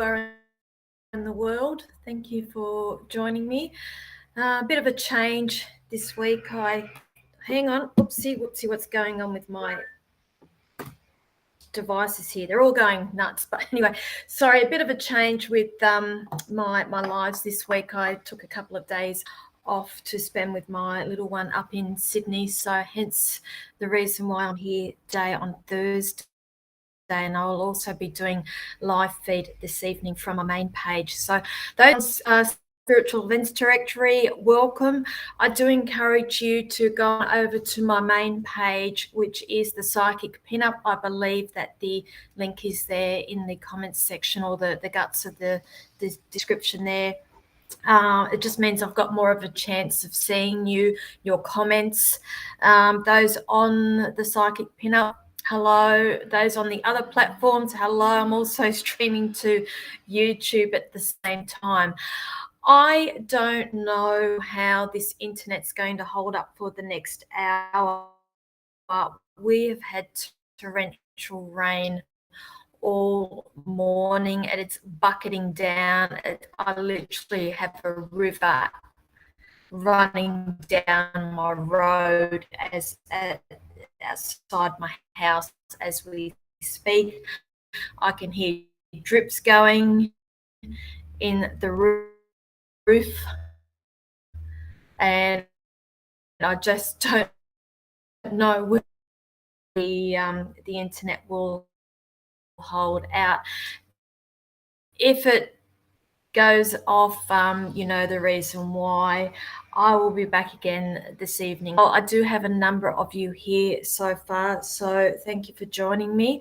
are in the world. Thank you for joining me. A bit of a change this week. Hang on, whoopsie, what's going on with my devices here? They're all going nuts. But anyway, sorry, a bit of a change with my lives this week. I took a couple of days off to spend with my little one up in Sydney, so hence the reason why I'm here today on Thursday. And I will also be doing live feed this evening from my main page. So those Spiritual Events Directory, welcome. I do encourage you to go over to my main page, which is the Psychic Pinup. I believe that the link is there in the comments section, or the guts of the description there. It just means I've got more of a chance of seeing your comments. Those on the Psychic Pinup, hello. Those on the other platforms, hello. I'm also streaming to YouTube at the same time. I don't know how this internet's going to hold up for the next hour. We have had torrential rain all morning and it's bucketing down. I literally have a river running down my road outside my house as we speak. I can hear drips going in the roof, and I just don't know when the internet will hold out. If it goes off, the reason why, I will be back again this evening. I do have a number of you here so far, so thank you for joining me.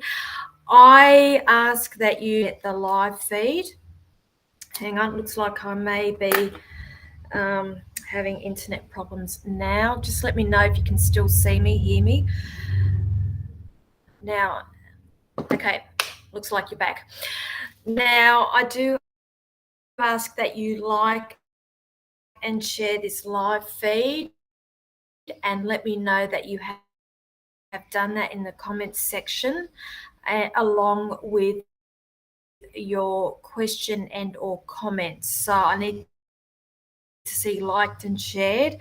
I ask that you get the live feed. Hang on, looks like I may be having internet problems now. Just let me know if you can still see me, hear me. Now, okay, looks like you're back. Now, I do ask that you like and share this live feed, and let me know that you have done that in the comments section, along with your question and or comments. So I need to see liked and shared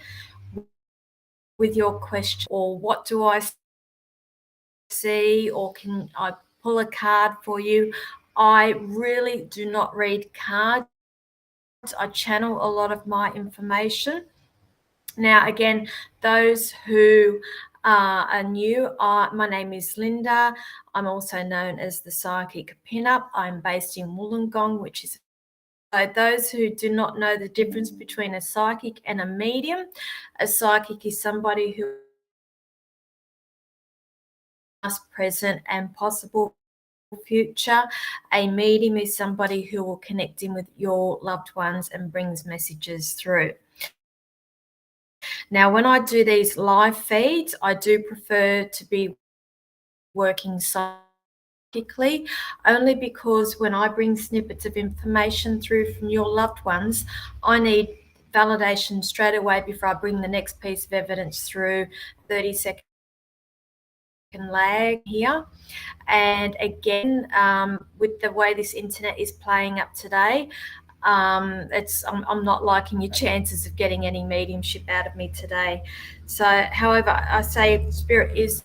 with your question, or what do I see, or can I pull a card for you? I really do not read cards. I channel a lot of my information. Now, again, those who are new, my name is Linda. I'm also known as the Psychic Pinup. I'm based in Wollongong, which is, so those who do not know the difference between a psychic and a medium, a psychic is somebody who past, present, and possible future. A medium is somebody who will connect in with your loved ones and brings messages through. Now, when I do these live feeds, I do prefer to be working psychically, only because when I bring snippets of information through from your loved ones, I need validation straight away before I bring the next piece of evidence through. 30-second lag here. And again, with the way this internet is playing up today, I'm not liking your chances of getting any mediumship out of me today. So, however, I say spirit is,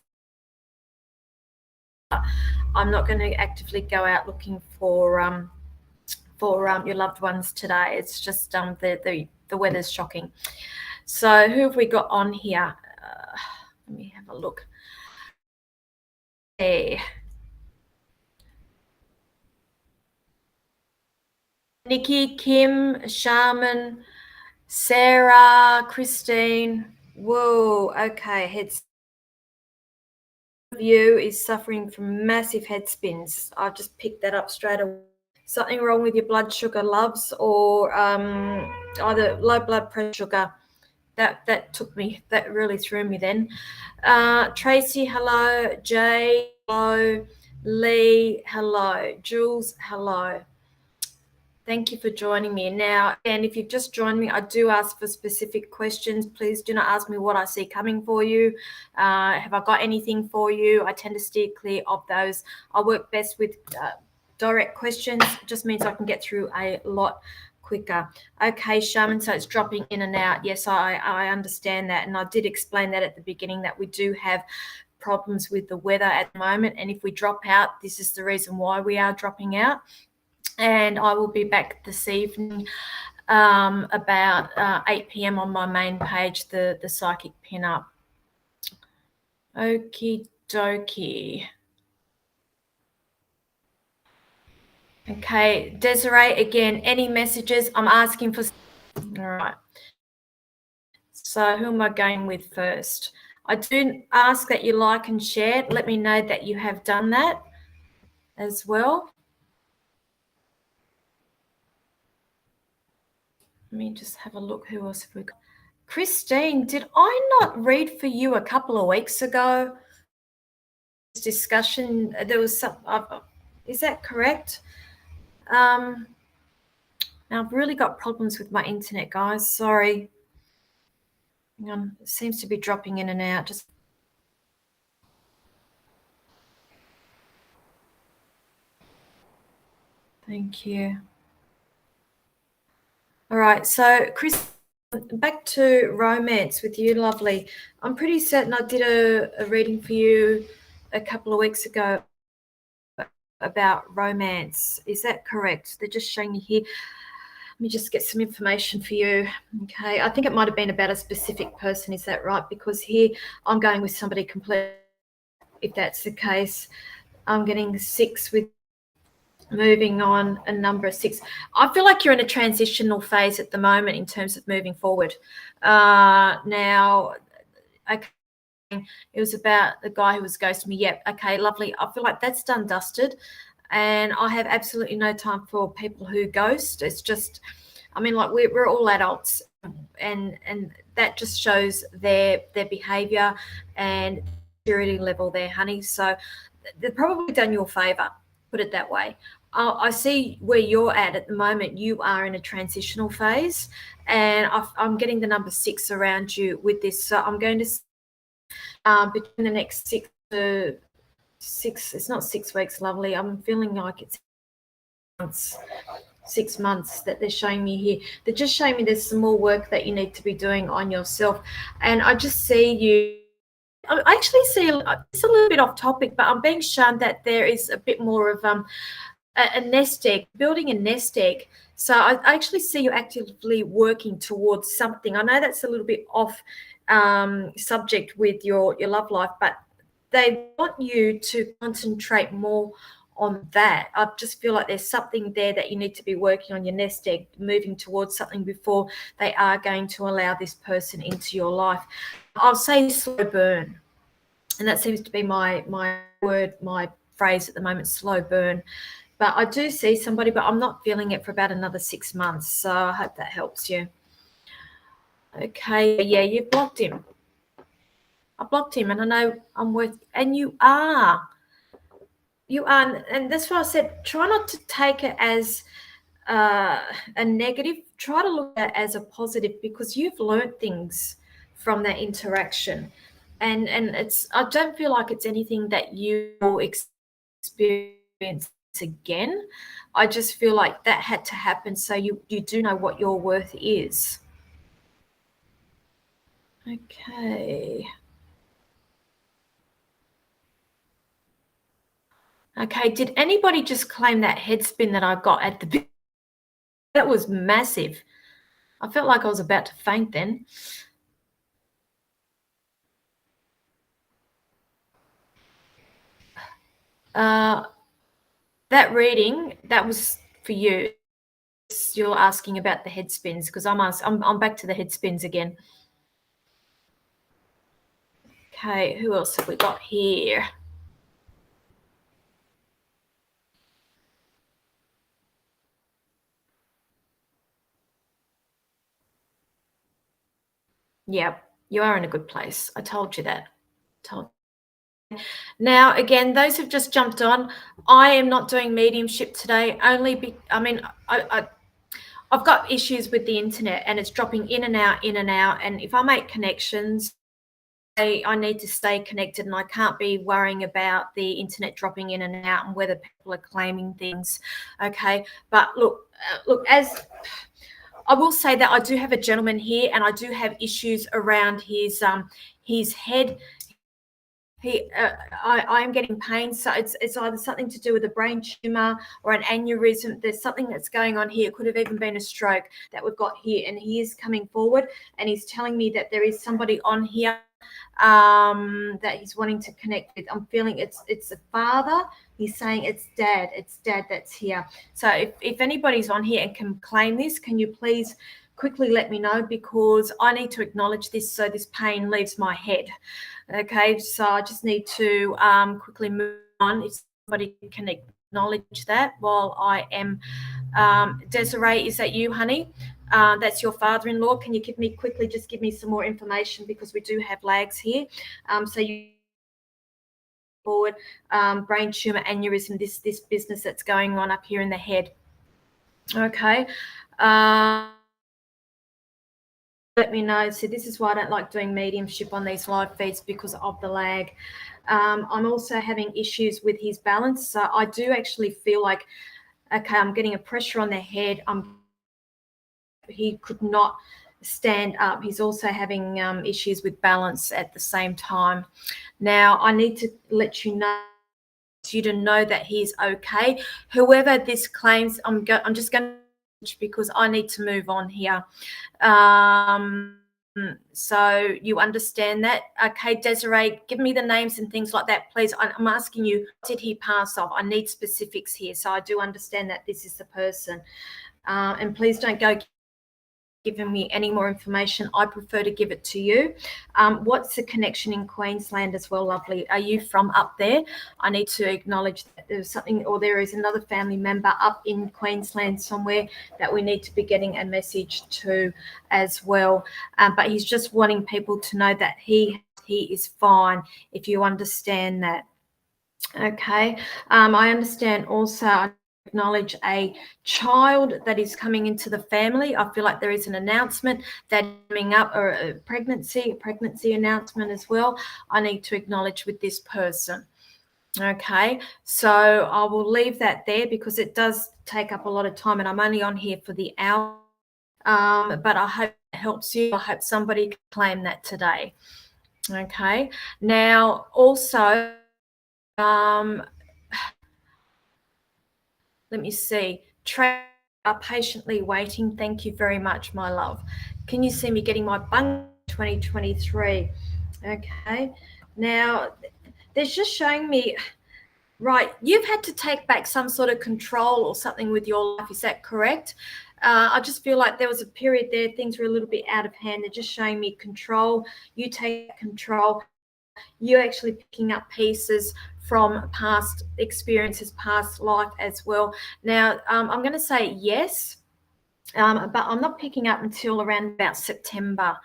I'm not going to actively go out looking for your loved ones today. It's just the weather's shocking. So who have we got on here? Let me have a look. There. Nikki, Kim, Shaman, Sarah, Christine. Whoa, okay, heads. You is suffering from massive head spins. I've just picked that up straight away. Something wrong with your blood sugar, loves, or either low blood pressure, sugar. That really threw me then. Tracy, hello. Jay, hello. Lee, hello. Jules, hello. Thank you for joining me. Now, and if you've just joined me, I do ask for specific questions. Please do not ask me what I see coming for you. Have I got anything for you? I tend to steer clear of those. I work best with direct questions. It just means I can get through a lot quicker. Okay, Shaman, so it's dropping in and out. Yes, I understand that. And I did explain that at the beginning, that we do have problems with the weather at the moment. And if we drop out, this is the reason why we are dropping out. And I will be back this evening about 8 p.m. on my main page, the Psychic Pinup. Okie dokie. Okay, Desiree, again, any messages? I'm asking for. All right. So who am I going with first? I do ask that you like and share. Let me know that you have done that as well. Let me just have a look. Who else have we got? Christine, did I not read for you a couple of weeks ago? This discussion, there was some. Is that correct? Now I've really got problems with my internet, guys. Sorry. Hang on. It seems to be dropping in and out. Just. Thank you. All right. So, Chris, back to romance with you, lovely. I'm pretty certain I did a reading for you a couple of weeks ago about romance. Is that correct? They're just showing you here. Let me just get some information for you. Okay. I think it might have been about a specific person. Is that right? Because here I'm going with somebody completely. If that's the case, I'm getting 6 with moving on, a number of 6. I feel like you're in a transitional phase at the moment in terms of moving forward. Now, okay, it was about the guy who was ghosting me. Yep. Okay, lovely. I feel like that's done, dusted. And I have absolutely no time for people who ghost. It's just, I mean, like we're all adults, and that just shows their behavior and maturity level there, honey. So they've probably done you a favor, put it that way. I see where you're at the moment. You are in a transitional phase, and I'm getting the number 6 around you with this. So I'm going to between the next 6 to 6. It's not 6 weeks, lovely. I'm feeling like it's months. 6 months that they're showing me here. They're just showing me there's some more work that you need to be doing on yourself, and I just see you. I actually see it's a little bit off topic, but I'm being shown that there is a bit more of a nest egg, building a nest egg. So I actually see you actively working towards something. I know that's a little bit off subject with your love life, but they want you to concentrate more on that. I just feel like there's something there that you need to be working on, your nest egg, moving towards something before they are going to allow this person into your life. I'll say slow burn. And that seems to be my word, my phrase at the moment, slow burn. But I do see somebody, but I'm not feeling it for about another 6 months. So I hope that helps you. Okay, yeah, you blocked him. I blocked him, and I know I'm worth, and you are, and that's why I said, try not to take it as a negative. Try to look at it as a positive, because you've learned things from that interaction, and I don't feel like it's anything that you will experience again. I just feel like that had to happen, so you do know what your worth is. Okay. Okay, did anybody just claim that head spin that I got at the beginning? That was massive. I felt like I was about to faint then. That reading, that was for you. You're asking about the head spins, because I'm back to the head spins again. Okay, who else have we got here? Yep, you are in a good place. I told you that. Now, again, those who've just jumped on, I am not doing mediumship today. I've got issues with the internet, and it's dropping in and out. And if I make connections, I need to stay connected, and I can't be worrying about the internet dropping in and out and whether people are claiming things. Okay, but look, as I will say that I do have a gentleman here, and I do have issues around his head. I am getting pain, so it's either something to do with a brain tumor or an aneurysm. There's something that's going on here. It could have even been a stroke that we've got here, and he is coming forward, and he's telling me that there is somebody on here that he's wanting to connect with. I'm feeling it's a father. He's saying it's dad that's here. So if anybody's on here and can claim this, can you please quickly let me know, because I need to acknowledge this so this pain leaves my head. Okay, so I just need to quickly move on. If somebody can acknowledge that while I am, Desiree, is that you, honey? That's your father-in-law. Can you just give me some more information, because we do have lags here. So you forward, brain tumor, aneurysm, this business that's going on up here in the head. Okay. Let me know. So this is why I don't like doing mediumship on these live feeds, because of the lag. I'm also having issues with his balance. So I do actually feel like, okay, I'm getting a pressure on the head. He could not stand up. He's also having issues with balance at the same time. Now, I need to let you know that he's okay. Whoever this claims, I'm just going to, because I need to move on here. So you understand that. Okay, Desiree, give me the names and things like that, please. I'm asking you, did he pass off? I need specifics here, so I do understand that this is the person. And please don't go giving me any more information. I prefer to give it to you. What's the connection in Queensland as well, lovely? Are you from up there? I need to acknowledge that there's something, or there is another family member up in Queensland somewhere that we need to be getting a message to as well. But he's just wanting people to know that he is fine, if you understand that. Okay. I understand also, acknowledge a child that is coming into the family. I feel like there is an announcement that is coming up, or a pregnancy announcement as well. I need to acknowledge with this person. Okay, so I will leave that there, because it does take up a lot of time, and I'm only on here for the hour. But I hope it helps you. I hope somebody can claim that today. Okay, now also, let me see. Trade are patiently waiting. Thank you very much, my love. Can you see me getting my bung 2023? Okay. Now, they're just showing me, right, you've had to take back some sort of control or something with your life. Is that correct? I just feel like there was a period there, things were a little bit out of hand. They're just showing me control. You take control. You're actually picking up pieces from past experiences, past life as well. Now, I'm going to say yes, but I'm not picking up until around about September.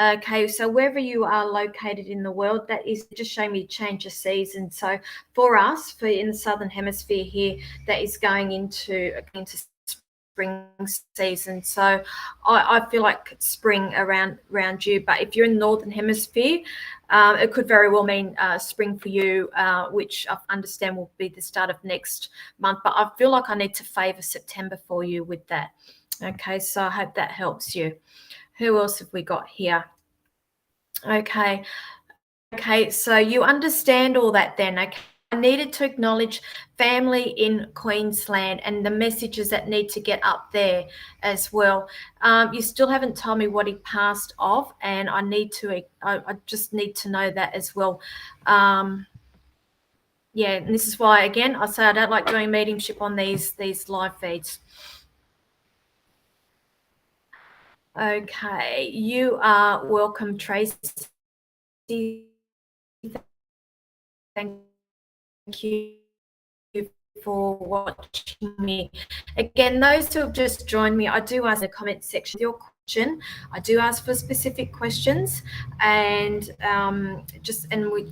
Okay, so wherever you are located in the world, that is just showing me change of season. So for us, in the Southern Hemisphere here, that is going into spring season. So I feel like spring around you. But if you're in the Northern Hemisphere, it could very well mean spring for you, which I understand will be the start of next month. But I feel like I need to favour September for you with that. Okay, so I hope that helps you. Who else have we got here? Okay, so you understand all that then. Okay, I needed to acknowledge family in Queensland and the messages that need to get up there as well. You still haven't told me what he passed off, and I just need to know that as well. Yeah, and this is why, again, I say I don't like doing mediumship on these live feeds. Okay, you are welcome, Tracy. Thank you for watching me. Again, those who have just joined me, I do ask in the comment section your question. I do ask for specific questions, and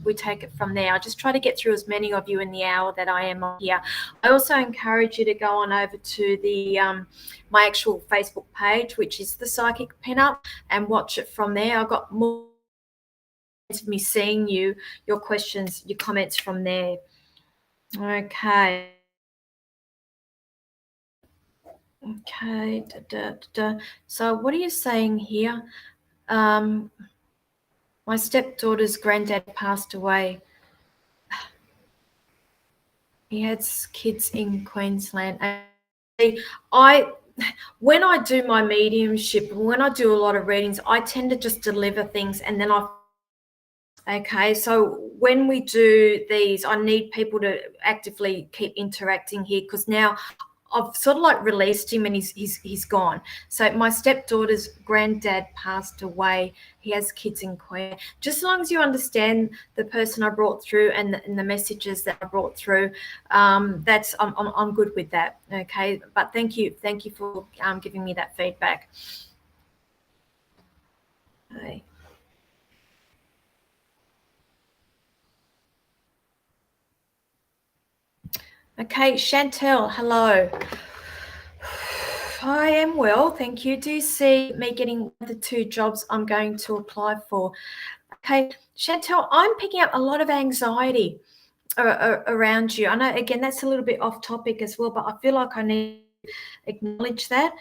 we take it from there. I just try to get through as many of you in the hour that I am on here. I also encourage you to go on over to the my actual Facebook page, which is the Psychic Pinup, and watch it from there. I've got more of me seeing you, your questions, your comments from there. Okay. Okay. So what are you saying here? My stepdaughter's granddad passed away. He has kids in Queensland. When I do my mediumship, when I do a lot of readings, I tend to just deliver things, and then okay, so when we do these, I need people to actively keep interacting here, because now I've sort of like released him and he's gone. So my stepdaughter's granddad passed away. He has kids in Queen. Just as long as you understand the person I brought through and the messages that I brought through, that's I'm good with that. Okay, but thank you for giving me that feedback. Okay. Okay, Chantel, hello. I am well, thank you. Do you see me getting the 2 jobs I'm going to apply for? Okay, Chantel, I'm picking up a lot of anxiety around you. I know, again, that's a little bit off topic as well, but I feel like I need to acknowledge that.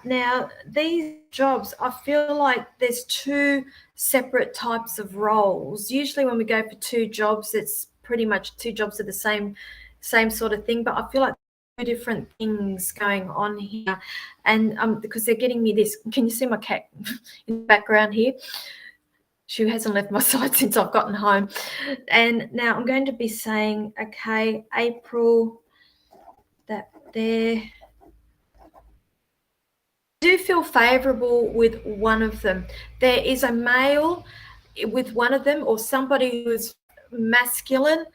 Now, these jobs, I feel like there's 2 separate types of roles. Usually when we go for 2 jobs, it's pretty much 2 jobs of the same sort of thing, but I feel like 2 different things going on here. And because they're getting me this, can you see my cat in the background here? She hasn't left my side since I've gotten home. And now I'm going to be saying, okay, April, that there. I do feel favorable with one of them. There is a male with one of them, or somebody who's masculine,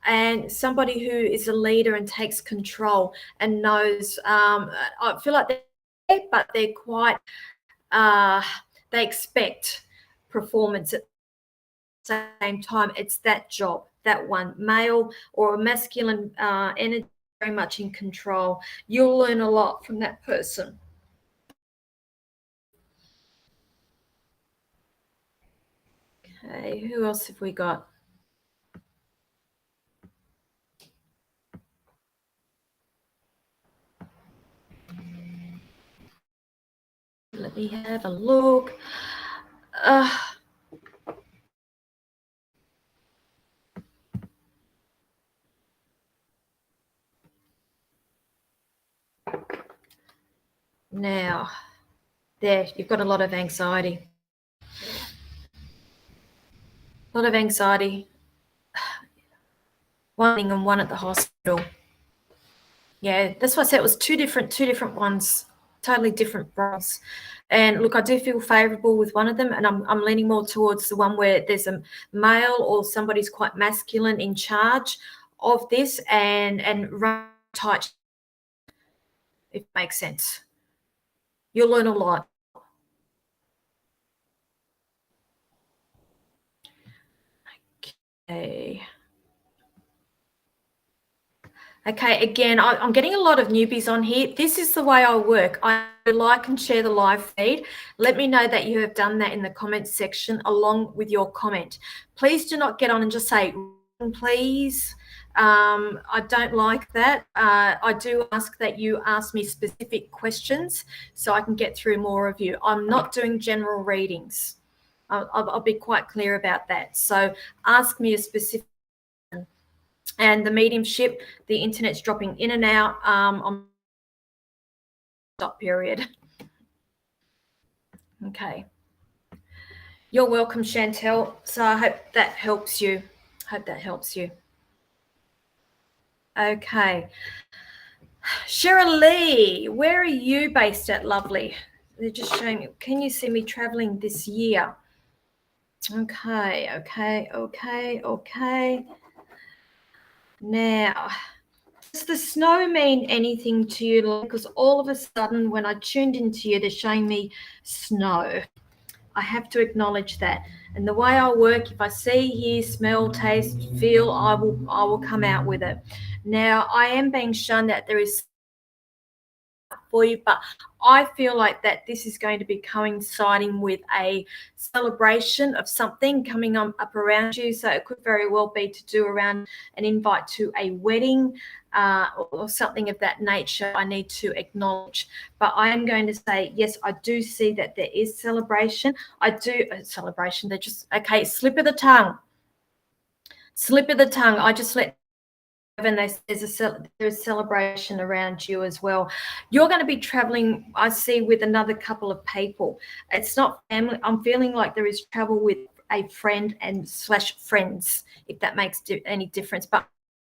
and somebody who is a leader and takes control and knows. I feel like they're quite. They expect performance at the same time. It's that job, that one, male or a masculine energy, very much in control. You'll learn a lot from that person. Okay, who else have we got? Let me have a look. Now, there, you've got a lot of anxiety. A lot of anxiety. One thing and one at the hospital. Yeah, that's why I said it was two different ones, totally different roles. And look, I do feel favourable with one of them, and I'm leaning more towards the one where there's a male or somebody's quite masculine in charge of this and run tight, if it makes sense. You'll learn a lot. Okay. Okay, again, I'm getting a lot of newbies on here. This is the way I work. I like and share the live feed. Let me know that you have done that in the comments section along with your comment. Please do not get on and just say, please. I don't like that. I do ask that you ask me specific questions so I can get through more of you. I'm not doing general readings. I'll be quite clear about that. So ask me a specific. And the mediumship, the internet's dropping in and out on stop period. Okay. You're welcome, Chantel. So I hope that helps you. Okay. Cheryl Lee, where are you based at, lovely? They're just showing me. Can you see me traveling this year? Okay. Now, does the snow mean anything to you? Because all of a sudden, when I tuned into you, they're showing me snow. I have to acknowledge that. And the way I work, if I see, hear, smell, taste, feel, I will come out with it. Now, I am being shown that there is for you, but I feel like that this is going to be coinciding with a celebration of something coming up around you. So it could very well be to do around an invite to a wedding, or something of that nature. I need to acknowledge, but I am going to say, yes, I do see that there is celebration. I do celebration. They're just, okay, slip of the tongue. I just let and there's a celebration around you as well. You're going to be traveling, I see, with another couple of people. It's not family. I'm feeling like there is travel with a friend and / friends, if that makes any difference. But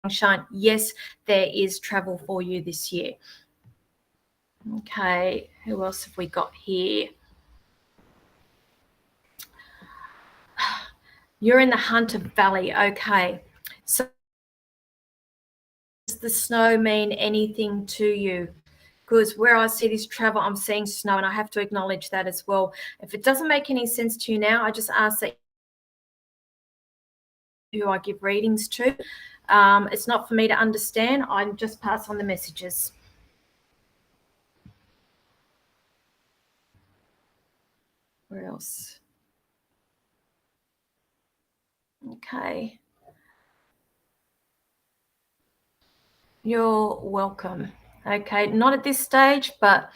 shine, yes, there is travel for you this year. Okay, who else have we got here? You're in the Hunter Valley. Okay, so does the snow mean anything to you? Because where I see this travel, I'm seeing snow, and I have to acknowledge that as well. If it doesn't make any sense to you now, I just ask that who I give readings to. It's not for me to understand. I just pass on the messages. Where else? Okay. You're welcome. Okay, not at this stage, but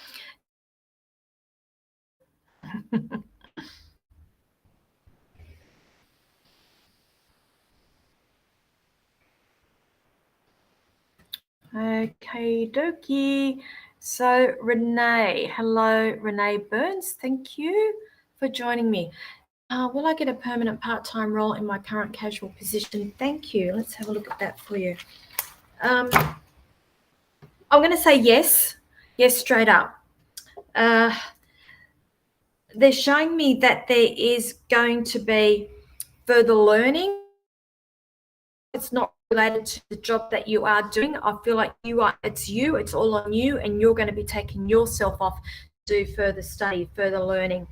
okay, dokie. So Renee, hello, Renee Burns. Thank you for joining me. Will I get a permanent part-time role in my current casual position? Thank you. Let's have a look at that for you. I'm going to say yes. Yes, straight up. They're showing me that there is going to be further learning. It's not related to the job that you are doing. I feel like it's all on you, and you're going to be taking yourself off to do further study, further learning.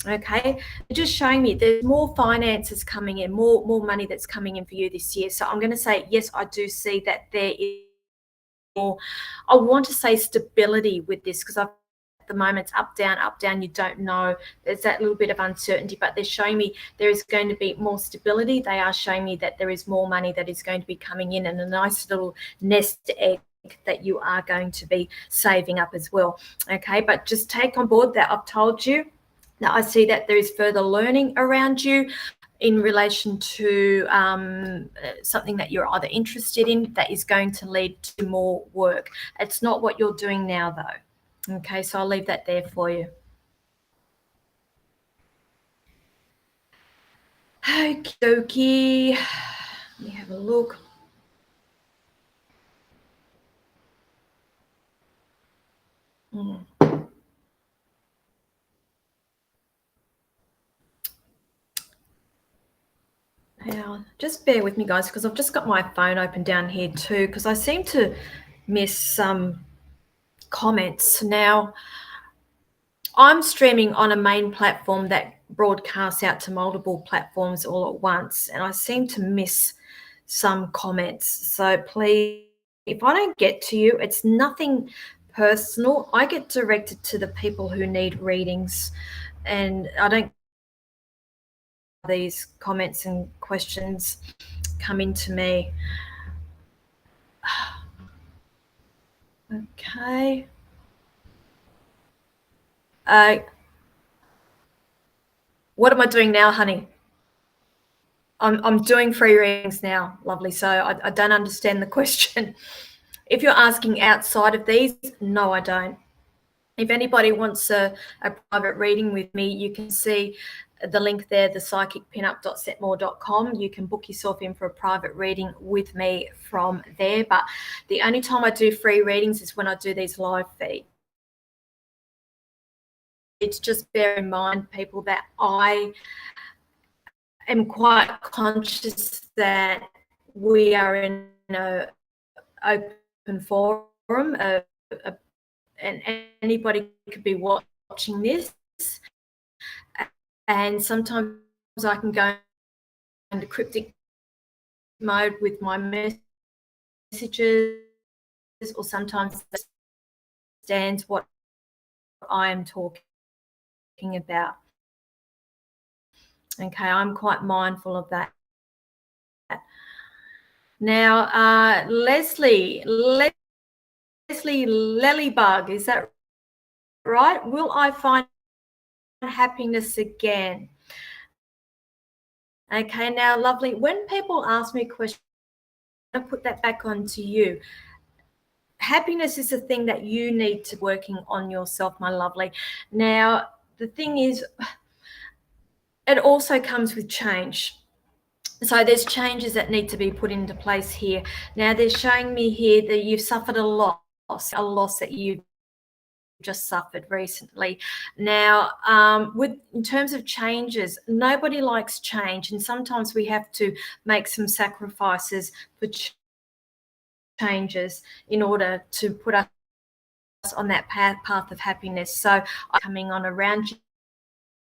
Okay, just showing me there's more finances coming in, more money that's coming in for you this year. So I'm going to say yes, I do see that there is more. I want to say stability with this, because at the moment it's up down, you don't know. There's that little bit of uncertainty, but they're showing me there is going to be more stability. They are showing me that there is more money that is going to be coming in, and a nice little nest egg that you are going to be saving up as well. Okay, but just take on board that I've told you. Now, I see that there is further learning around you in relation to something that you're either interested in that is going to lead to more work. It's not what you're doing now, though. Okay, so I'll leave that there for you. Okie dokie. Let me have a look. Now, just bear with me, guys, because I've just got my phone open down here too, because I seem to miss some comments. Now, I'm streaming on a main platform that broadcasts out to multiple platforms all at once, and I seem to miss some comments. So please, if I don't get to you, it's nothing personal. I get directed to the people who need readings, and I don't these comments and questions come into me. Okay. What am I doing now, honey? I'm doing free readings now. Lovely. So I don't understand the question. If you're asking outside of these, no, I don't. If anybody wants a private reading with me, you can see the link there, the psychicpinup.setmore.com. You can book yourself in for a private reading with me from there. But the only time I do free readings is when I do these live feeds. It's just bear in mind, people, that I am quite conscious that we are in an open forum, and anybody could be watching this, and sometimes I can go into cryptic mode with my messages, or sometimes stands what I am talking about. Okay, I'm quite mindful of that. Now, Leslie Lellybug, is that right? Will I find happiness again? Okay, now, lovely. When people ask me questions, I put that back onto you. Happiness is a thing that you need to working on yourself, my lovely. Now, the thing is, it also comes with change. So there's changes that need to be put into place here. Now, they're showing me here that you've suffered a loss that you've just suffered recently. Now, in terms of changes, nobody likes change, and sometimes we have to make some sacrifices for changes in order to put us on that path of happiness. So I'm coming on around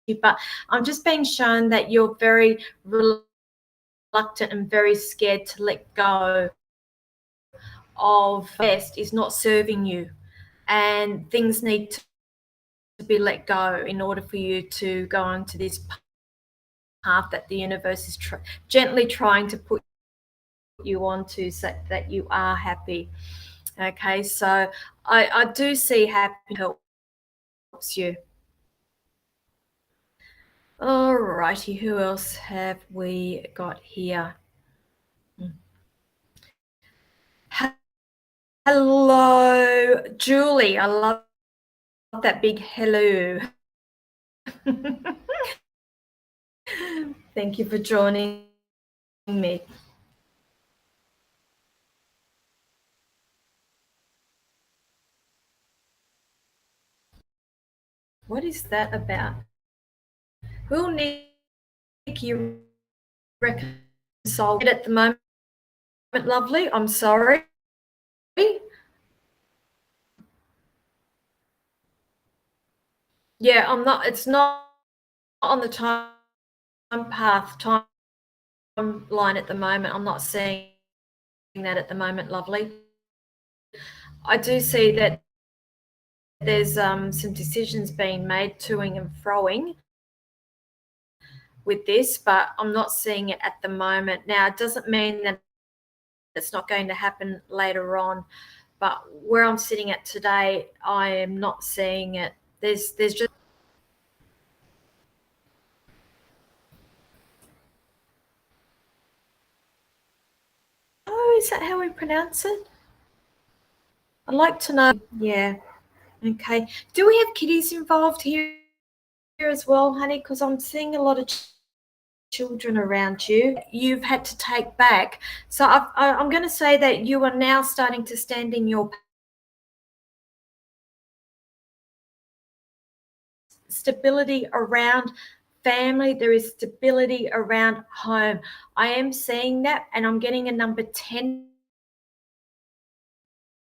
you, but I'm just being shown that you're very reluctant and very scared to let go of best is not serving you, and things need to be let go in order for you to go on to this path that the universe is gently trying to put you onto, so that you are happy. Okay, so I do see happy helps you. All righty, who else have we got here? Hello, Julie. I love that big hello. Thank you for joining me. What is that about? Will Nick you reconcile it at the moment, lovely? I'm sorry. Yeah, I'm not. It's not on the timeline at the moment. I'm not seeing that at the moment, lovely. I do see that there's some decisions being made toing and froing with this, but I'm not seeing it at the moment. Now, it doesn't mean that it's not going to happen later on, but where I'm sitting at today, I am not seeing it. There's just... Oh, is that how we pronounce it? I'd like to know. Yeah. Okay. Do we have kiddies involved here as well, honey? Because I'm seeing a lot of children around you. You've had to take back. So I'm going to say that you are now starting to stand in your stability around family. There is stability around home. I am seeing that, and I'm getting a number 10.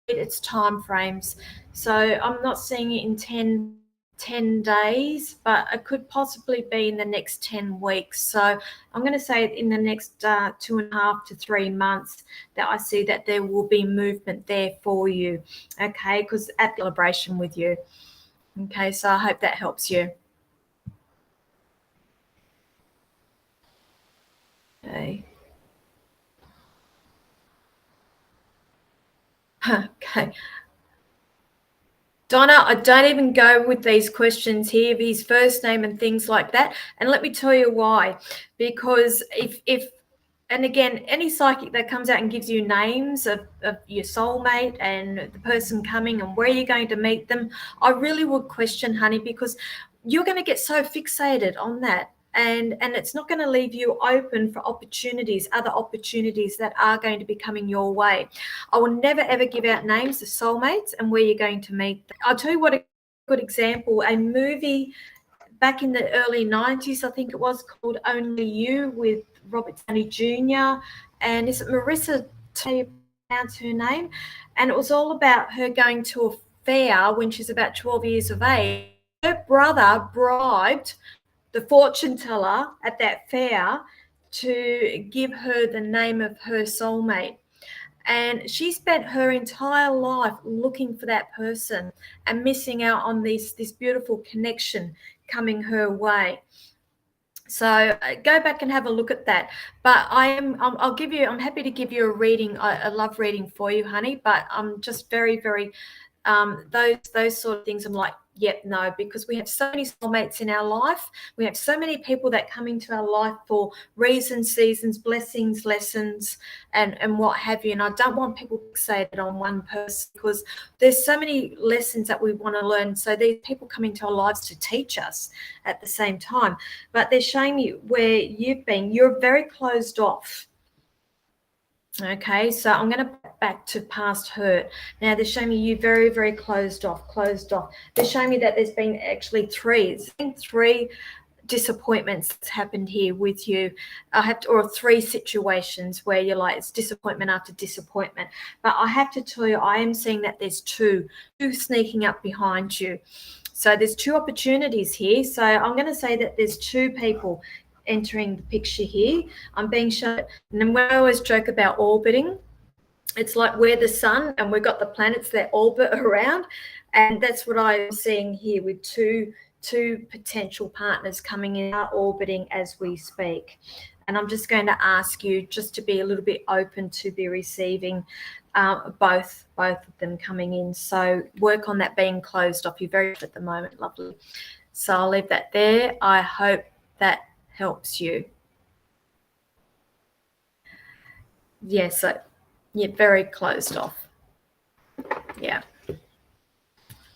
It's time frames. So I'm not seeing it in 10 days, but it could possibly be in the next 10 weeks. So I'm going to say in the next 2.5 to 3 months that I see that there will be movement there for you. Okay, because at the celebration with you. Okay, so I hope that helps you. Okay. Okay. Donna, I don't even go with these questions here of his first name and things like that. And let me tell you why. Because if and again, any psychic that comes out and gives you names of your soulmate and the person coming and where you're going to meet them, I really would question, honey, because you're going to get so fixated on that. And it's not going to leave you open for other opportunities that are going to be coming your way. I will never, ever give out names of soulmates and where you're going to meet them. I'll tell you what a good example, a movie back in the early 90s, I think it was, called Only You with Robert Downey Jr. And is it Marissa, to pronounce her name? And it was all about her going to a fair when she's about 12 years of age. Her brother bribed the fortune teller at that fair to give her the name of her soulmate. and she spent her entire life looking for that person and missing out on this beautiful connection coming her way. So go back and have a look at that. But I'm happy to give you a reading. I love reading for you, honey, but I'm just very, very, those sort of things, I'm like, yep, no, because we have so many soulmates in our life. We have so many people that come into our life for reasons, seasons, blessings, lessons, and what have you. And I don't want people to say that on one person, because there's so many lessons that we want to learn. So these people come into our lives to teach us at the same time. But they're showing me where you've been. You're very closed off. Okay, so I'm going to back to past hurt. Now they're showing me you very, very closed off. They're showing me that there's been actually three disappointments that's happened here with you. Or three situations where you're like, it's disappointment after disappointment. But I have to tell you, I am seeing that there's two sneaking up behind you. So there's two opportunities here. So I'm going to say that there's two people entering the picture here. I'm being shown, and when I always joke about orbiting, it's like we're the sun and we've got the planets that orbit around, and that's what I'm seeing here with two potential partners coming in, are orbiting as we speak. And I'm just going to ask you just to be a little bit open to be receiving both of them coming in. So work on that being closed off. You're very at the moment, lovely. So I'll leave that there. I hope that helps you. Yeah, so you're very closed off. Yeah.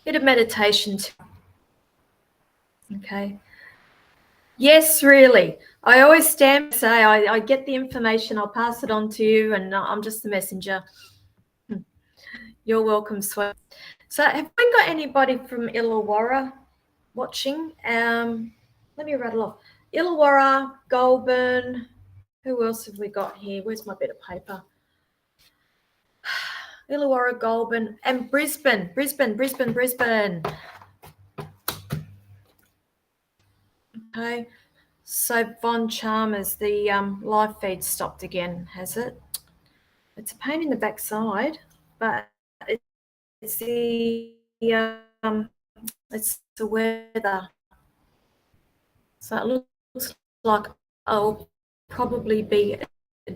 Bit of meditation too. Okay. Yes, really. I always stand say I get the information, I'll pass it on to you, and I'm just the messenger. You're welcome, sweet. So have we got anybody from Illawarra watching? Let me rattle off. Illawarra, Goulburn. Who else have we got here? Where's my bit of paper? Illawarra, Goulburn, and Brisbane. Okay. So Von Chalmers, the live feed stopped again, has it? It's a pain in the backside, but it's the weather. So it looks like I'll probably be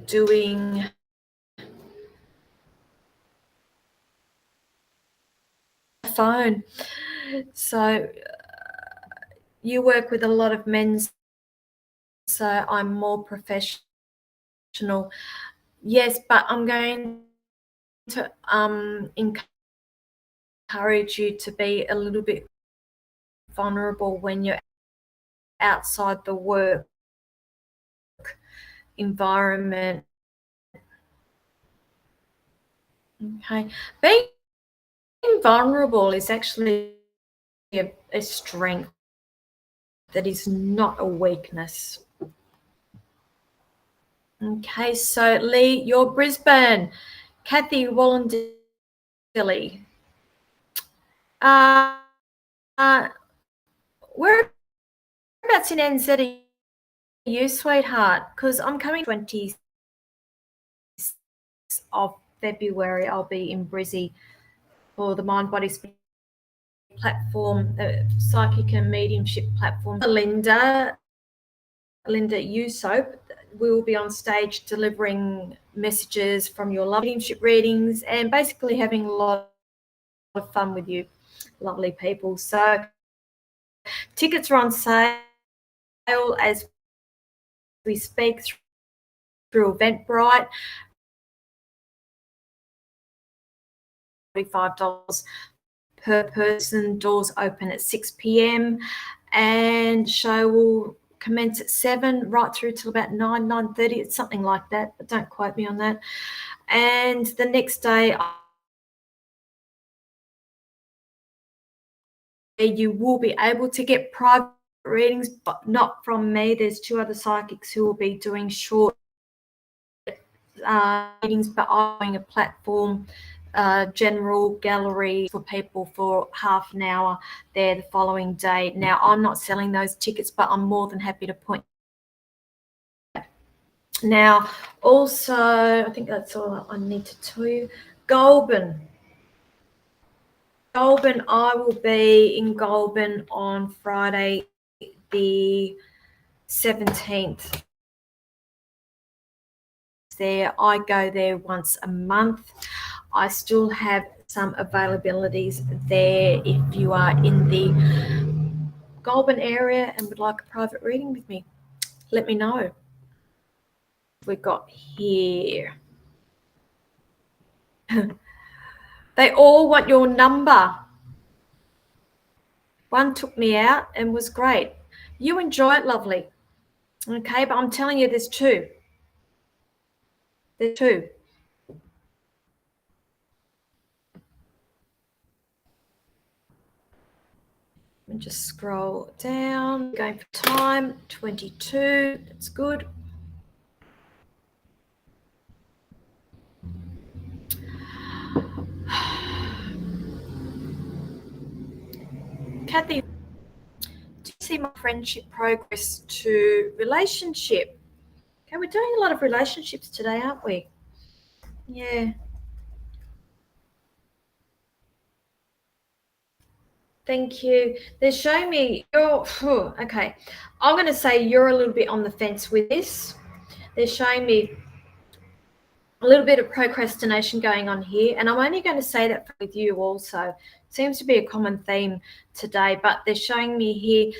doing a phone. So you work with a lot of men, so I'm more professional. Yes, but I'm going to encourage you to be a little bit vulnerable when you're outside the work environment. Okay, being vulnerable is actually a strength. That is not a weakness. Okay, so Lee, you're Brisbane. Kathy Wallandilly. Whereabouts in NZ are you, sweetheart? Because I'm coming 20th of February. I'll be in Brizzy for the Mind Body Spirit platform, psychic and mediumship platform. Linda Usoap, we will be on stage delivering messages from your love mediumship readings and basically having a lot of fun with you, lovely people. So tickets are on sale as we speak through Eventbrite. $45 per person. Doors open at 6 p.m. and show will commence at 7 right through till about 9:30. It's something like that, but don't quote me on that. And the next day you will be able to get private readings, but not from me. There's two other psychics who will be doing short readings, but I'm doing a platform general gallery for people for half an hour there the following day. Now, I'm not selling those tickets, but I'm more than happy to point Now, also, I think that's all I need to tell you. Goulburn, I will be in Goulburn on Friday, the 17th. There, I go there once a month. I still have some availabilities there if you are in the Goulburn area and would like a private reading with me. Let me know. We've got here. They all want your number. One took me out and was great. You enjoy it, lovely. Okay, but I'm telling you, there's two. There's two. Let me just scroll down. Going for time, 22. That's good. Kathy, do you see my friendship progress to relationship? Okay, we're doing a lot of relationships today, aren't we? Yeah. Thank you. They're showing me you're okay. I'm going to say you're a little bit on the fence with this. They're showing me a little bit of procrastination going on here, and I'm only going to say that with you also. Seems to be a common theme today, but they're showing me here,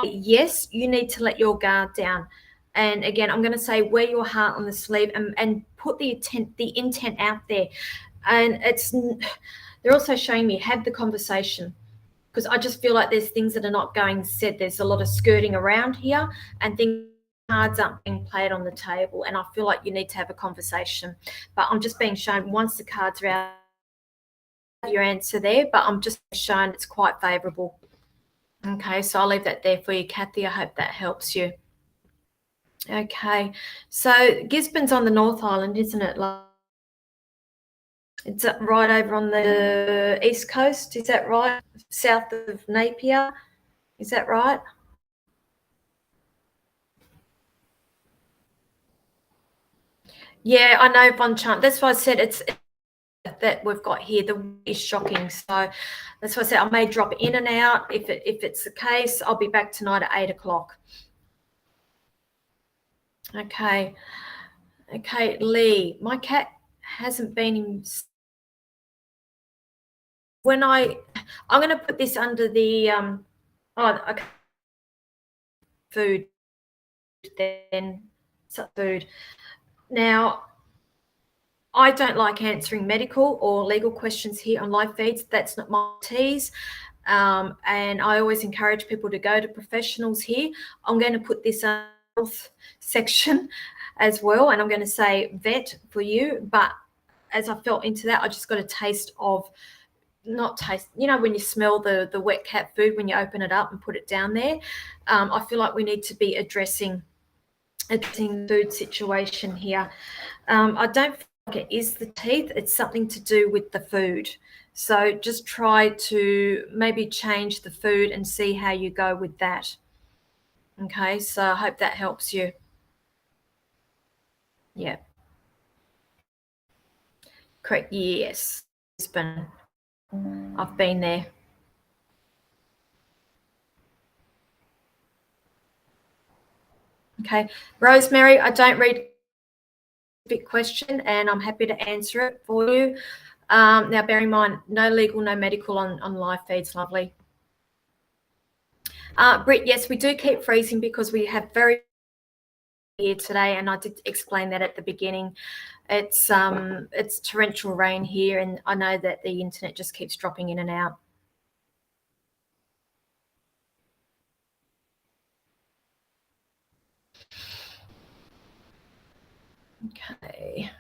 yes, you need to let your guard down. And again, I'm going to say wear your heart on the sleeve and put the intent out there. And they're also showing me have the conversation, because I just feel like there's things that are not going said. There's a lot of skirting around here, and cards aren't being played on the table, and I feel like you need to have a conversation. But I'm just being shown once the cards are out, your answer there, but I'm just shown it's quite favourable. Okay, so I'll leave that there for you, Kathy. I hope that helps you. Okay, so Gisborne's on the North Island, isn't it? It's right over on the east coast, is that right? South of Napier, is that right? Yeah, I know, Von Chant. That's why I said it's that we've got here. The wind is shocking, so that's why I said I may drop in and out. If it's the case, I'll be back tonight at 8 o'clock. Okay, Lee. My cat hasn't been in. When I'm going to put this under the okay, food. Then food. Now, I don't like answering medical or legal questions here on live feeds. That's not my tease. And I always encourage people to go to professionals here. I'm going to put this health section as well, and I'm going to say vet for you. But as I felt into that, I just got a taste of, not taste, you know, when you smell the wet cat food when you open it up and put it down there. I feel like we need to be addressing food situation here. I don't feel like it is the teeth, it's something to do with the food. So just try to maybe change the food and see how you go with that. Okay, so I hope that helps you. Yeah. Correct. Yes. Brisbane. I've been there. Okay. Rosemary, I don't read a big question and I'm happy to answer it for you. Now, bear in mind, no legal, no medical on live feeds, lovely. Britt, yes, we do keep freezing because we have very here today, and I did explain that at the beginning. It's torrential rain here, and I know that the internet just keeps dropping in and out. Okay.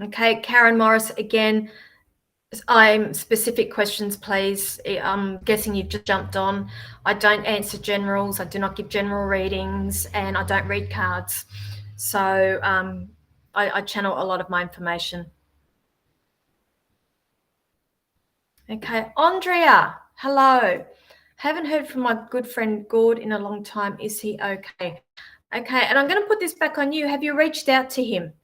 Okay, Karen Morris again. I'm specific questions, please. I'm guessing you've just jumped on. I don't answer generals. I do not give general readings, and I don't read cards. So I channel a lot of my information. Okay, Andrea, hello. Haven't heard from my good friend Gord in a long time. Is he okay? Okay, and I'm going to put this back on you. Have you reached out to him?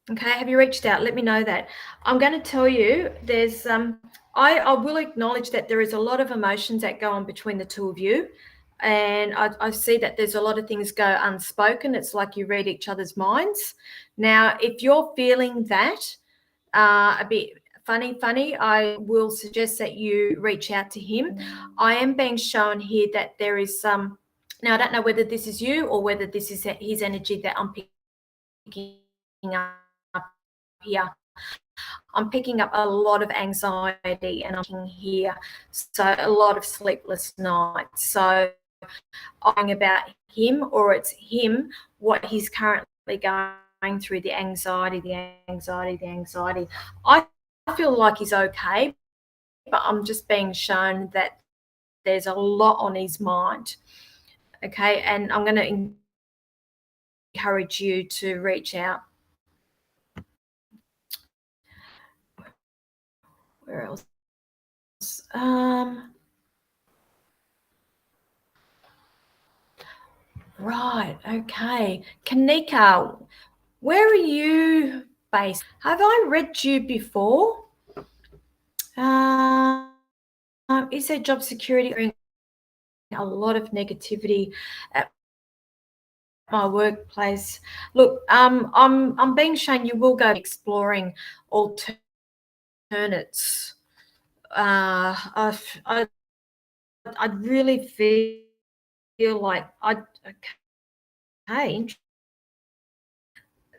Okay, have you reached out? Let me know that. I'm going to tell you there's I will acknowledge that there is a lot of emotions that go on between the two of you. And I see that there's a lot of things go unspoken. It's like you read each other's minds. Now, if you're feeling that a bit funny, I will suggest that you reach out to him. I am being shown here that there is some. Now, I don't know whether this is you or whether this is his energy that I'm picking up here. I'm picking up a lot of anxiety and I'm picking here. So a lot of sleepless nights. So I'm about him or it's him, what he's currently going through, the anxiety. I feel like he's okay, but I'm just being shown that there's a lot on his mind. Okay, and I'm going to encourage you to reach out. Where else? Right, okay. Kanika, where are you based? Have I read you before? Is there job security? A lot of negativity at my workplace. Look, I'm being shown you will go exploring alternates. I really feel like okay.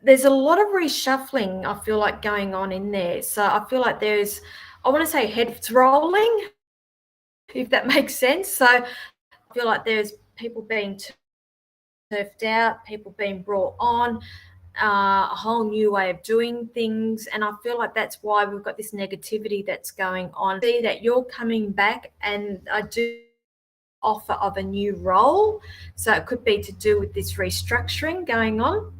There's a lot of reshuffling, I feel like, going on in there. So I feel like there's, I want to say heads rolling, if that makes sense. So I feel like there's people being turfed out, people being brought on, a whole new way of doing things. And I feel like that's why we've got this negativity that's going on. See that you're coming back, and I do offer of a new role. So it could be to do with this restructuring going on.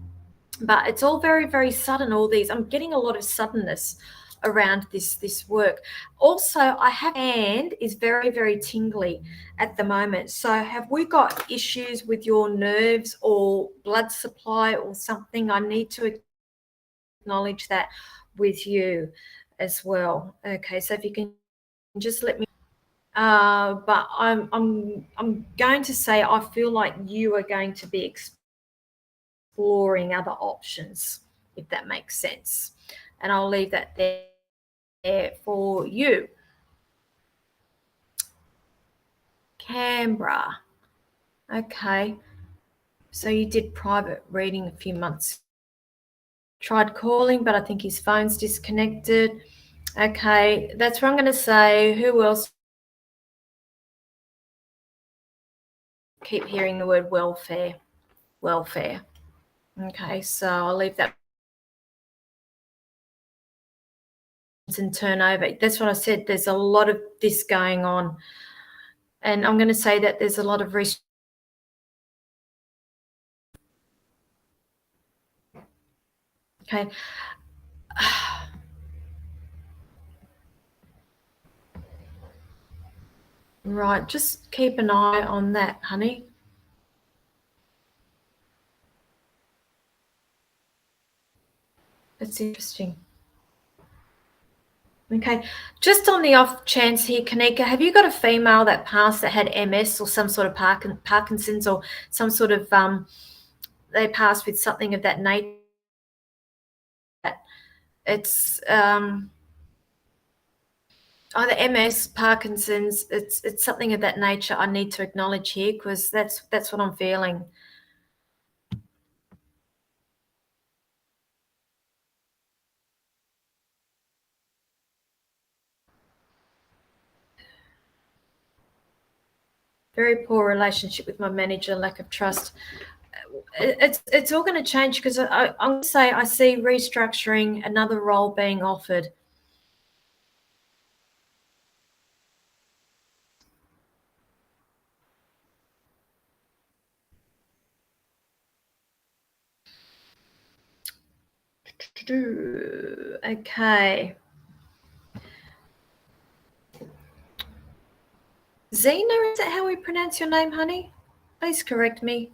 But it's all very, very sudden, all these. I'm getting a lot of suddenness around this work. Also, I have hand is very, very tingly at the moment. So have we got issues with your nerves or blood supply or something? I need to acknowledge that with you as well. Okay, so if you can just let me but I'm going to say I feel like you are going to be exploring other options, if that makes sense. And I'll leave that there for you. Canberra. Okay. So you did private reading a few months. Tried calling, but I think his phone's disconnected. Okay, that's what I'm going to say. Who else? Keep hearing the word welfare. Welfare. Okay, so I'll leave that and turnover. That's what I said. There's a lot of this going on. And I'm going to say that there's a lot of okay. Right, just keep an eye on that, honey. That's interesting. Okay, just on the off chance here, Kanika, have you got a female that passed that had MS or some sort of Parkinson's or some sort of they passed with something of that nature? It's either MS, Parkinson's. It's something of that nature. I need to acknowledge here because that's what I'm feeling. Very poor relationship with my manager, lack of trust. It's all going to change because I'm going to say I see restructuring, another role being offered. Okay. Zena, is that how we pronounce your name, honey? Please correct me.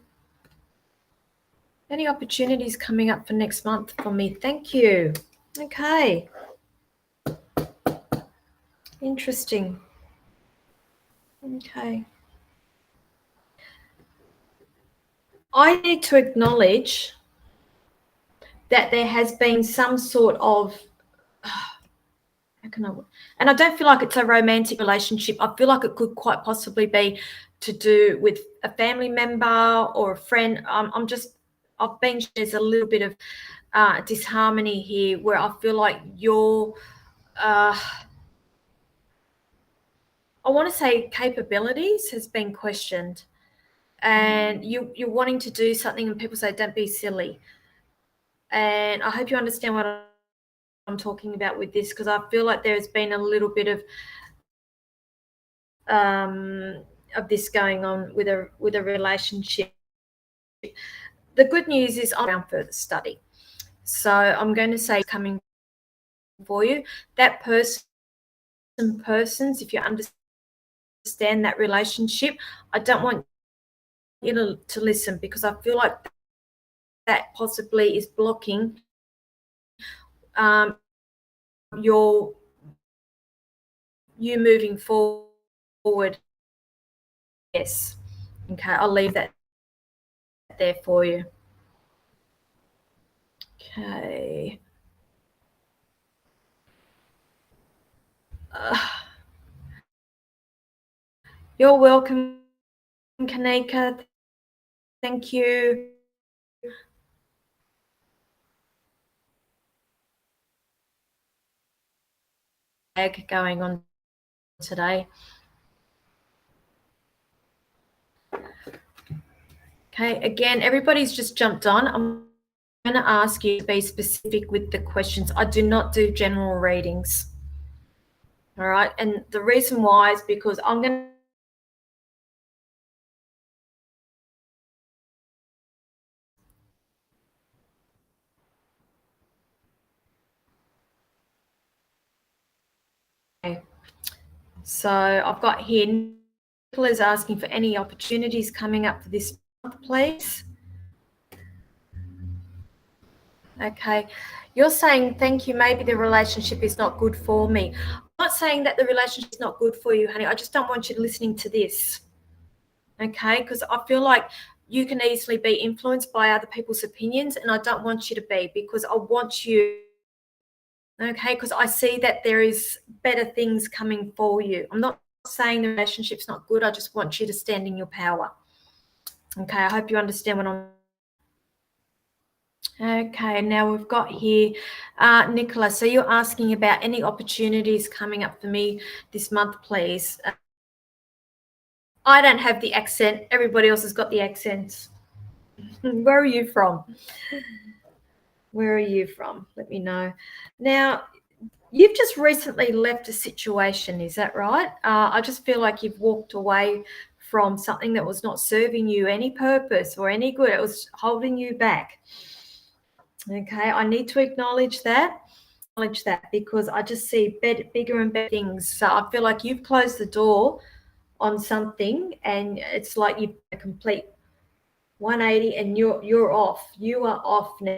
Any opportunities coming up for next month for me? Thank you. Okay. Interesting. Okay. I need to acknowledge that there has been some sort of, how can I, and I don't feel like it's a romantic relationship. I feel like it could quite possibly be to do with a family member or a friend. There's a little bit of disharmony here where I feel like I want to say capabilities has been questioned, and you're wanting to do something and people say, don't be silly. And I hope you understand what I'm talking about with this, because I feel like there's been a little bit of this going on with a relationship. The good news is I'm around further study, so I'm going to say coming for you. That persons, if you understand that relationship, I don't want you to listen, because I feel like that possibly is blocking you moving forward. Yes. Okay, I'll leave that there for you. Okay. You're welcome, Kanika. Thank you. Going on today. Okay, again, everybody's just jumped on. I'm going to ask you to be specific with the questions. I do not do general readings. All right, and the reason why is because I'm going to. So I've got here, Nicola's asking for any opportunities coming up for this month, please. Okay, you're saying thank you, maybe the relationship is not good for me. I'm not saying that the relationship is not good for you, honey. I just don't want you listening to this. Okay, because I feel like you can easily be influenced by other people's opinions, and I don't want you to be, because I want you, okay, because I see that there is better things coming for you. I'm not saying the relationship's not good. I just want you to stand in your power. Okay, I hope you understand what I'm. Okay, now we've got here, Nicola. So you're asking about any opportunities coming up for me this month, please. I don't have the accent. Everybody else has got the accents. Where are you from? Where are you from? Let me know. Now, you've just recently left a situation, is that right? I just feel like you've walked away from something that was not serving you any purpose or any good. It was holding you back. Okay, I need to acknowledge that. Because I just see bigger and better things. So I feel like you've closed the door on something, and it's like you've a complete 180, and you're off. You are off now.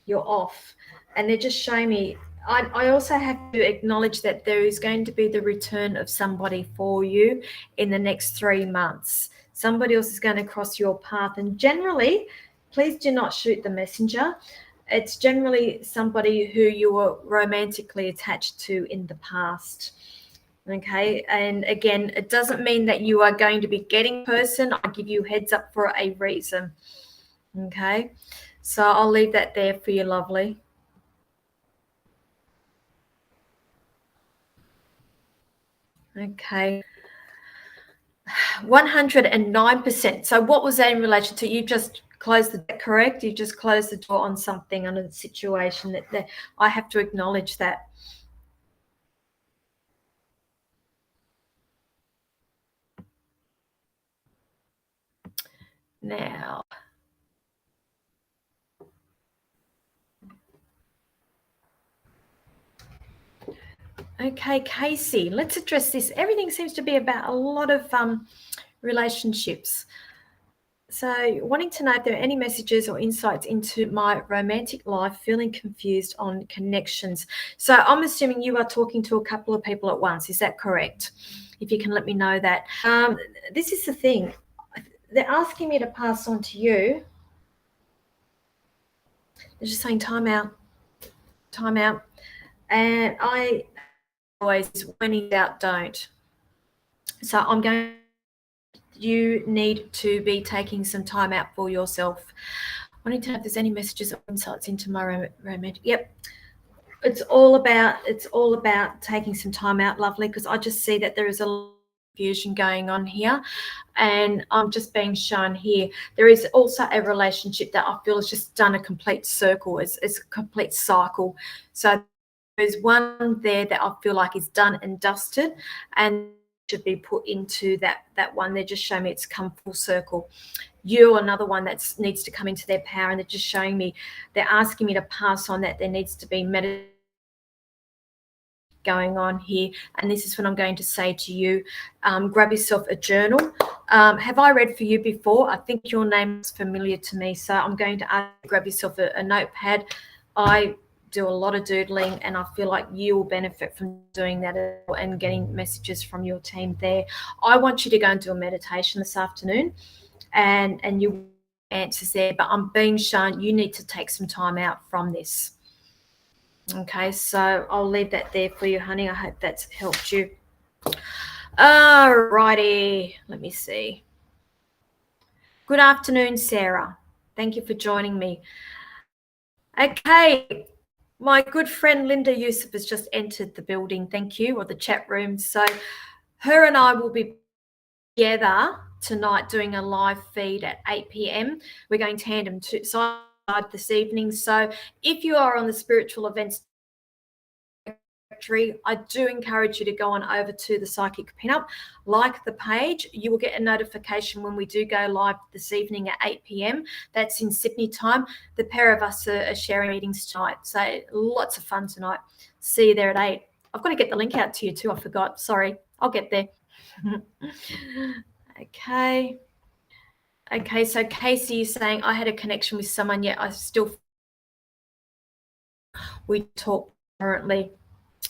You're off, and they're just showing me. I also have to acknowledge that there is going to be the return of somebody for you in the next 3 months. Somebody else is going to cross your path, and generally, please do not shoot the messenger. It's generally somebody who you were romantically attached to in the past. Okay, and again, it doesn't mean that you are going to be getting a person. I give you heads up for a reason. Okay, so I'll leave that there for you, lovely. Okay, 109%. So what was that in relation to? You just closed the door, correct? You just closed the door on something, on a situation that I have to acknowledge that. Now, Okay, Casey, let's address this. Everything seems to be about a lot of relationships. So, wanting to know if there are any messages or insights into my romantic life, feeling confused on connections. So, I'm assuming you are talking to a couple of people at once. Is that correct? If you can let me know that. This is the thing. They're asking me to pass on to you. They're just saying time out, time out. And I always, when in doubt, don't. So, I'm going. You need to be taking some time out for yourself. Wanting to know if there's any messages or insights into my romantic. Yep, it's all about taking some time out, lovely, because I just see that there is a lot of confusion going on here, and I'm just being shown here. There is also a relationship that I feel has just done a complete circle, it's a complete cycle. So there's one there that I feel like is done and dusted, and should be put into that one. They're just showing me it's come full circle. You, another one that needs to come into their power, and they're just showing me, they're asking me to pass on that there needs to be meditation going on here. And this is what I'm going to say to you. Grab yourself a journal. Have I read for you before? I think your name is familiar to me, so I'm going to ask you to grab yourself a notepad. I do a lot of doodling, and I feel like you will benefit from doing that and getting messages from your team there. I want you to go and do a meditation this afternoon, and you answers there, but I'm being shown you need to take some time out from this. Okay, so I'll leave that there for you, honey. I hope that's helped you. Alrighty, let me see. Good afternoon, Sarah. Thank you for joining me. Okay, my good friend Linda Yusuf has just entered the building. Thank you, or the chat room. So her and I will be together tonight doing a live feed at 8 p.m. We're going tandem to side this evening. So if you are on the spiritual events directory, I do encourage you to go on over to the Psychic Pinup, like the page. You will get a notification when we do go live this evening at 8 p.m. That's in Sydney time. The pair of us are sharing meetings tonight. So lots of fun tonight. See you there at 8. I've got to get the link out to you too. I forgot. Sorry. I'll get there. Okay. Okay, so Casey is saying, I had a connection with someone, yet I still, we talk currently.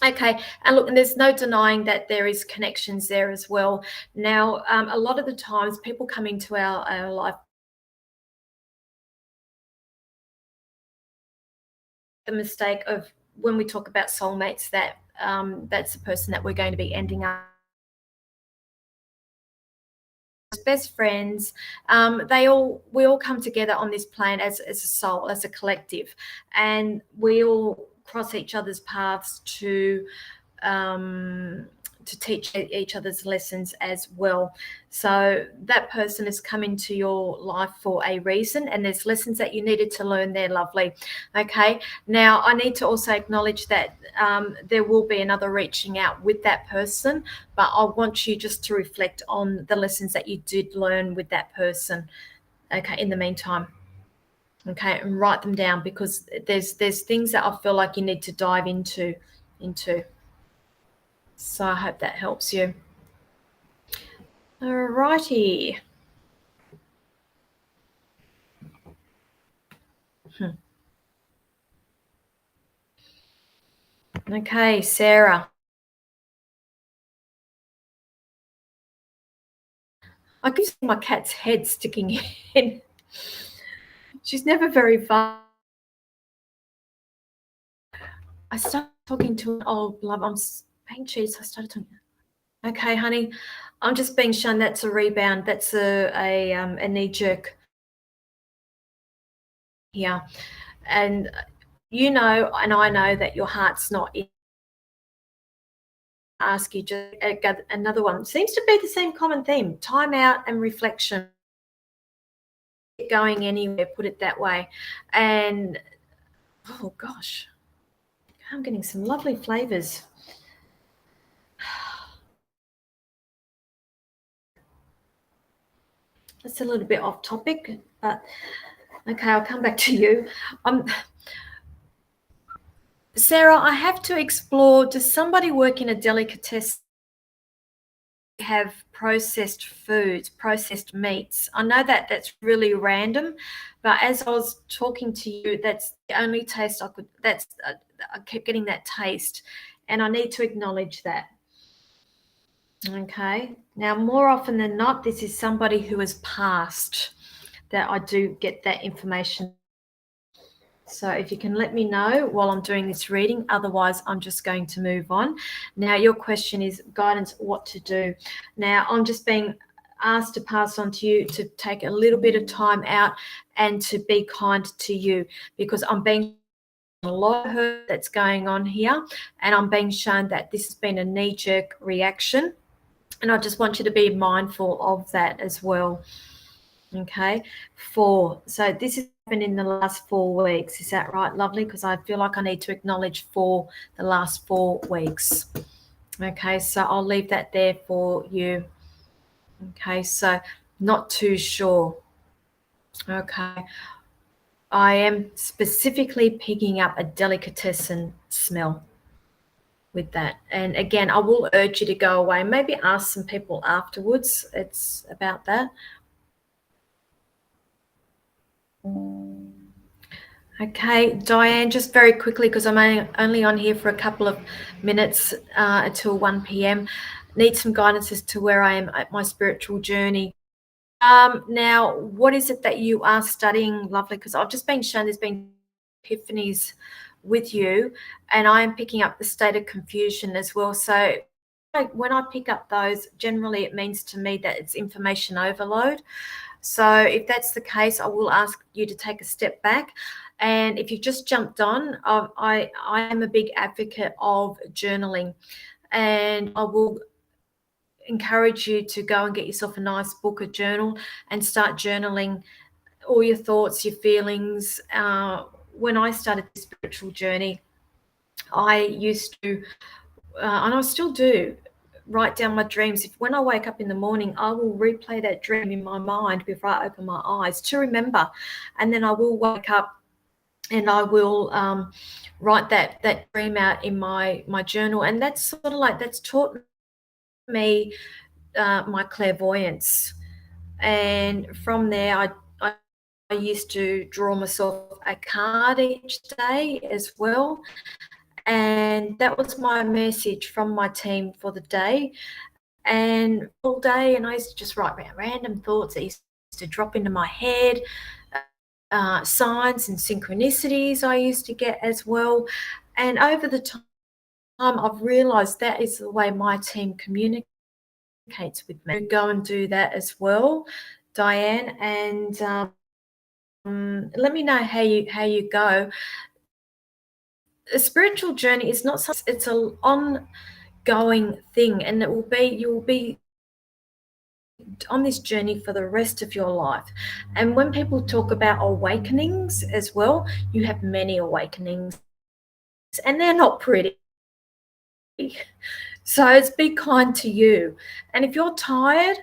Okay, and look, and there's no denying that there is connections there as well. Now, a lot of the times people come into our life, the mistake of when we talk about soulmates, that that's the person that we're going to be ending up. Best friends, we all come together on this plane as a soul, as a collective, and we all cross each other's paths to teach each other's lessons as well. So that person has come into your life for a reason, and there's lessons that you needed to learn there, lovely. Okay, now I need to also acknowledge that there will be another reaching out with that person, but I want you just to reflect on the lessons that you did learn with that person, okay, in the meantime. Okay, and write them down, because there's things that I feel like you need to dive into. So I hope that helps you. Alrighty. Okay, Sarah. I can see my cat's head sticking in. She's never very far. I started talking to an old love. I'm being cheese. I started talking. Okay, honey. I'm just being shown that's a rebound. That's a knee jerk here. And you know, and I know that your heart's not in. Ask you just another one. Seems to be the same common theme: time out and reflection. Going anywhere, put it that way. And oh gosh, I'm getting some lovely flavors. That's a little bit off topic, but okay, I'll come back to you. Sarah, I have to explore, does somebody work in a delicatessen have processed foods, processed meats? I know that that's really random, but as I was talking to you, that's the only taste I could, I kept getting that taste, and I need to acknowledge that. Okay. Now, more often than not, this is somebody who has passed that I do get that information. So if you can let me know while I'm doing this reading, otherwise I'm just going to move on. Now, your question is guidance, what to do. Now, I'm just being asked to pass on to you to take a little bit of time out and to be kind to you, because I'm being a lot of hurt that's going on here, and I'm being shown that this has been a knee-jerk reaction, and I just want you to be mindful of that as well. Okay, 4. So this has happened in the last 4 weeks. Is that right, lovely? Because I feel like I need to acknowledge for the last 4 weeks. Okay, so I'll leave that there for you. Okay, so not too sure. Okay, I am specifically picking up a delicatessen smell with that. And again, I will urge you to go away. Maybe ask some people afterwards. It's about that. Okay, Diane, just very quickly, because I'm only on here for a couple of minutes until 1 p.m. Need some guidance as to where I am at my spiritual journey. Now, what is it that you are studying, lovely? Because I've just been shown there's been epiphanies with you, and I am picking up the state of confusion as well. So when I pick up those, generally it means to me that it's information overload. So if that's the case, I will ask you to take a step back. And if you've just jumped on, I am a big advocate of journaling, and I will encourage you to go and get yourself a nice book, a journal, and start journaling all your thoughts, your feelings. When I started this spiritual journey, I used to, and I still do, write down my dreams. If when I wake up in the morning, I will replay that dream in my mind before I open my eyes to remember, and then I will wake up and I will write that dream out in my journal, and that's sort of like, that's taught me my clairvoyance. And from there, I used to draw myself a card each day as well, and that was my message from my team for the day. And all day, and I used to just write random thoughts that used to drop into my head. Signs and synchronicities I used to get as well. And over the time, I've realized that is the way my team communicates with me. Go and do that as well, Diane, and let me know how you go. A spiritual journey is not something, it's an ongoing thing, and you will be on this journey for the rest of your life. And when people talk about awakenings as well, you have many awakenings, and they're not pretty. So it's be kind to you. And if you're tired,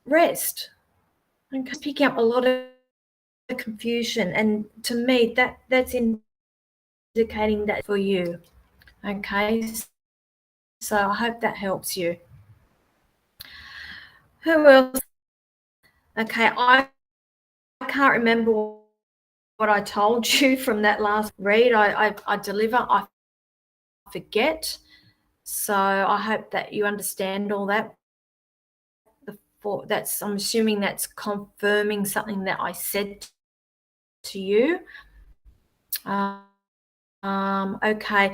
rest. Okay, picking up a lot of confusion, and to me that's indicating that for you. Okay, so I hope that helps you. Who else? Okay, I can't remember what I told you from that last read. I deliver, I forget. So I hope that you understand all that. I'm assuming that's confirming something that I said to you. Okay.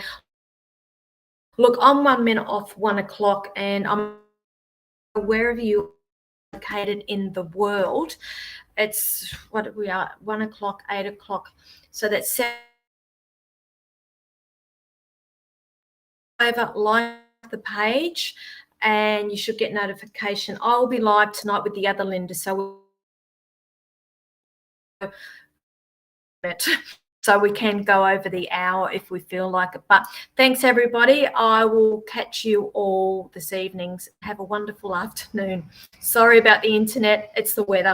Look, I'm 1 minute off 1 o'clock, and I'm wherever you are located in the world. It's what we are, 1 o'clock, 8 o'clock. So that's over, like the page, and you should get notification. I'll be live tonight with the other Linda, so we can go over the hour if we feel like it. But thanks, everybody. I will catch you all this evening. Have a wonderful afternoon. Sorry about the internet. It's the weather.